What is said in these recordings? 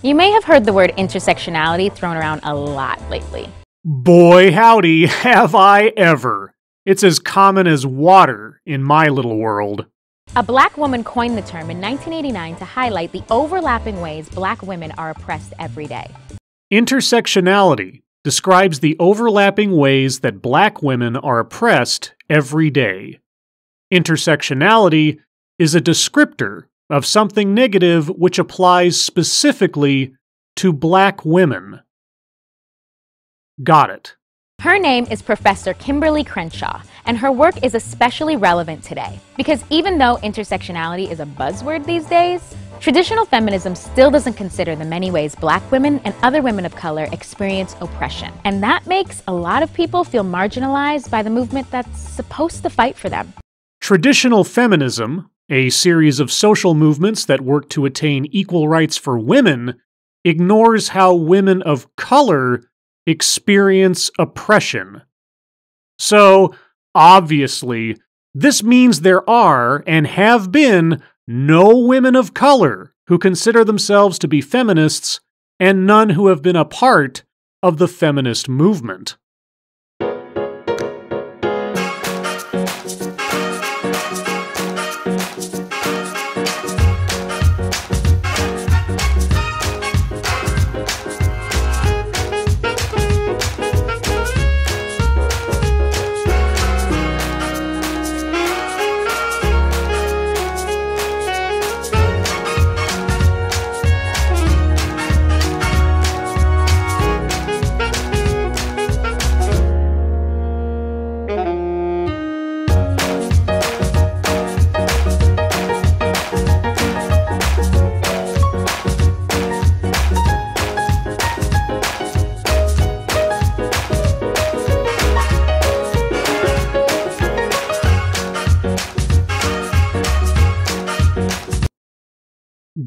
You may have heard the word intersectionality thrown around a lot lately. Boy, howdy, have I ever. It's as common as water in my little world. A black woman coined the term in 1989 to highlight the overlapping ways black women are oppressed every day. Intersectionality describes the overlapping ways that black women are oppressed every day. Intersectionality is a descriptor of something negative which applies specifically to black women. Got it. Her name is Professor Kimberly Crenshaw, and her work is especially relevant today because even though intersectionality is a buzzword these days, traditional feminism still doesn't consider the many ways black women and other women of color experience oppression. And that makes a lot of people feel marginalized by the movement that's supposed to fight for them. Traditional feminism, a series of social movements that work to attain equal rights for women, ignores how women of color experience oppression. So, obviously, this means there are and have been no women of color who consider themselves to be feminists and none who have been a part of the feminist movement.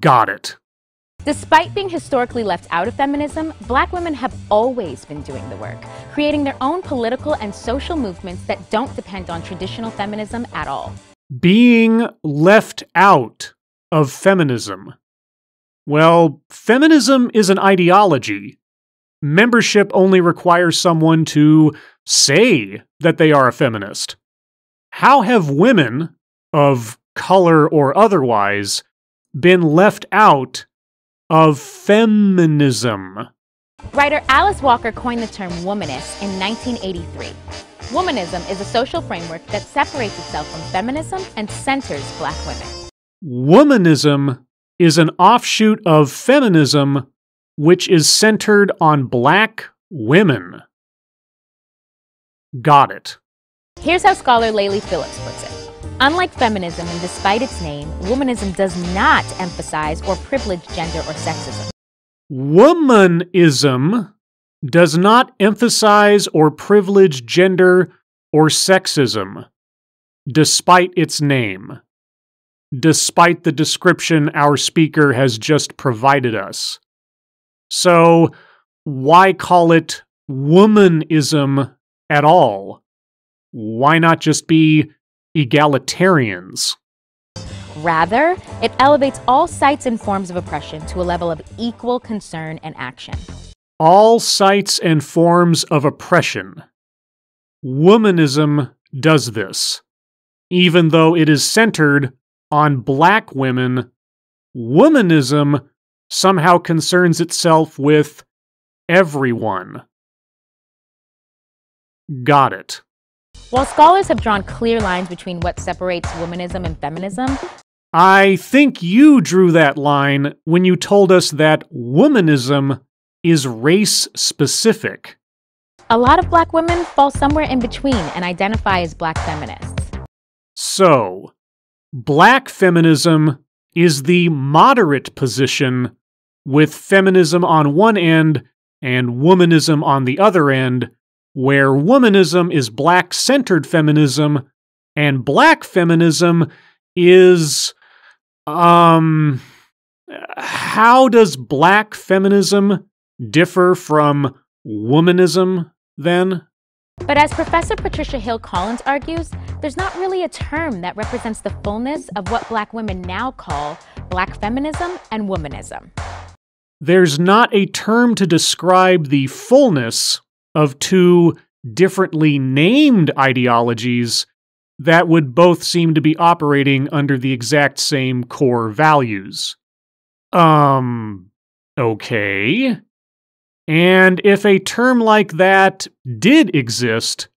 Got it. Despite being historically left out of feminism, black women have always been doing the work, creating their own political and social movements that don't depend on traditional feminism at all. Being left out of feminism. Well, feminism is an ideology. Membership only requires someone to say that they are a feminist. How have women, of color or otherwise, been left out of feminism? Writer Alice Walker coined the term womanist in 1983. Womanism is a social framework that separates itself from feminism and centers black women. Womanism is an offshoot of feminism which is centered on black women. Got it. Here's how scholar Layli Phillips puts it. Unlike feminism, and despite its name, womanism does not emphasize or privilege gender or sexism. Womanism does not emphasize or privilege gender or sexism, despite its name, despite the description our speaker has just provided us. So, why call it womanism at all? Why not just be egalitarians? Rather, it elevates all sites and forms of oppression to a level of equal concern and action. All sites and forms of oppression. Womanism does this. Even though it is centered on black women, womanism somehow concerns itself with everyone. Got it. While scholars have drawn clear lines between what separates womanism and feminism, I think you drew that line when you told us that womanism is race-specific. a lot of black women fall somewhere in between and identify as black feminists. So, black feminism is the moderate position, with feminism on one end and womanism on the other end, where womanism is black-centered feminism, and black feminism is, how does black feminism differ from womanism, then? But as Professor Patricia Hill Collins argues, there's not really a term that represents the fullness of what black women now call black feminism and womanism. There's not a term to describe the fullness of two differently named ideologies that would both seem to be operating under the exact same core values. Okay. And if a term like that did exist,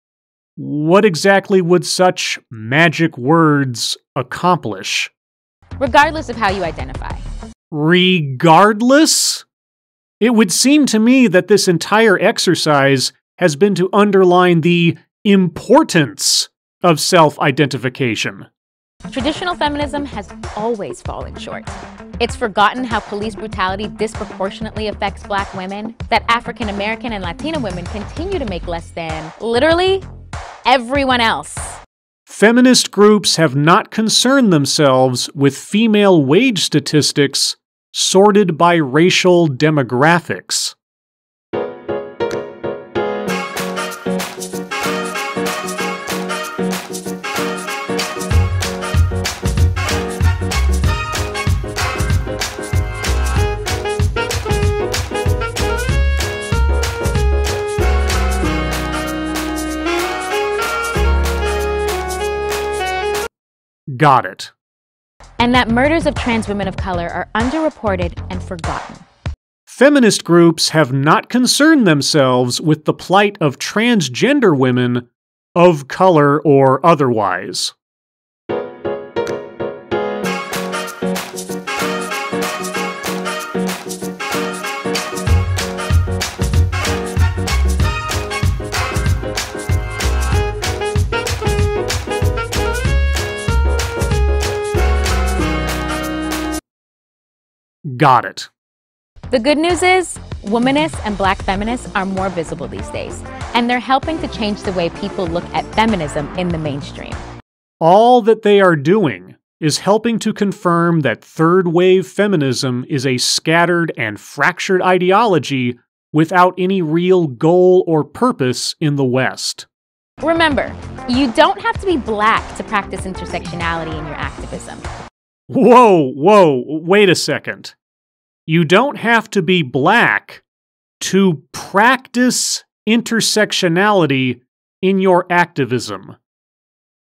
what exactly would such magic words accomplish? Regardless of how you identify. Regardless? It would seem to me that this entire exercise has been to underline the importance of self-identification. Traditional feminism has always fallen short. It's forgotten how police brutality disproportionately affects black women, that African American and Latina women continue to make less than, literally, everyone else. Feminist groups have not concerned themselves with female wage statistics sorted by racial demographics. Got it. And that murders of trans women of color are underreported and forgotten. Feminist groups have not concerned themselves with the plight of transgender women of color or otherwise. Got it. The good news is, womanists and black feminists are more visible these days, and they're helping to change the way people look at feminism in the mainstream. All that they are doing is helping to confirm that third-wave feminism is a scattered and fractured ideology without any real goal or purpose in the West. Remember, you don't have to be black to practice intersectionality in your activism. Whoa, wait a second. You don't have to be black to practice intersectionality in your activism.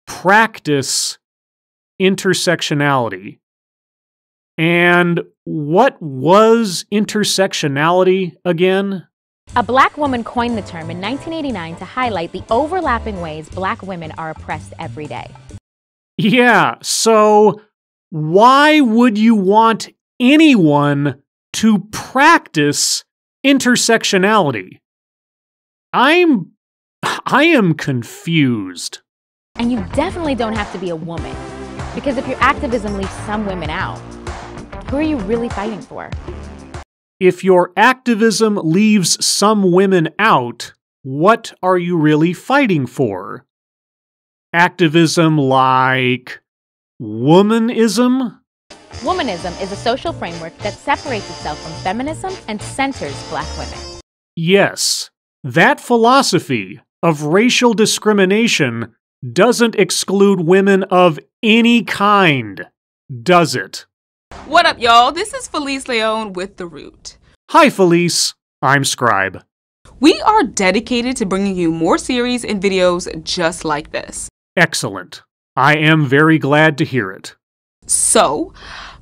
Practice intersectionality. And what was intersectionality again? A black woman coined the term in 1989 to highlight the overlapping ways black women are oppressed every day. Yeah, so why would you want anyone to practice intersectionality? I am confused. And you definitely don't have to be a woman, because if your activism leaves some women out, who are you really fighting for? If your activism leaves some women out, what are you really fighting for? Activism like womanism? Womanism is a social framework that separates itself from feminism and centers black women. Yes, that philosophy of racial discrimination doesn't exclude women of any kind, does it? What up, y'all? This is Felice Leon with The Root. Hi, Felice. I'm Scribe. We are dedicated to bringing you more series and videos just like this. Excellent. I am very glad to hear it. So,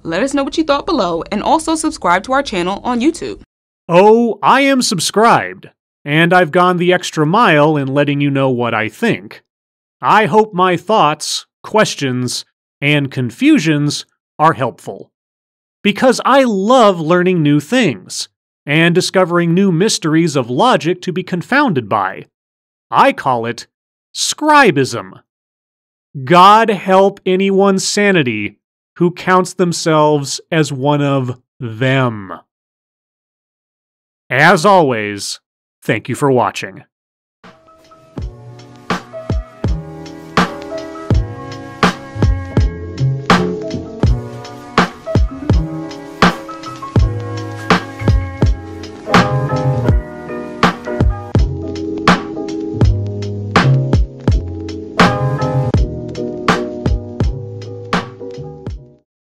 let us know what you thought below and also subscribe to our channel on YouTube. Oh, I am subscribed, and I've gone the extra mile in letting you know what I think. I hope my thoughts, questions, and confusions are helpful. Because I love learning new things and discovering new mysteries of logic to be confounded by. I call it Scribism. God help anyone's sanity who counts themselves as one of them. As always, thank you for watching.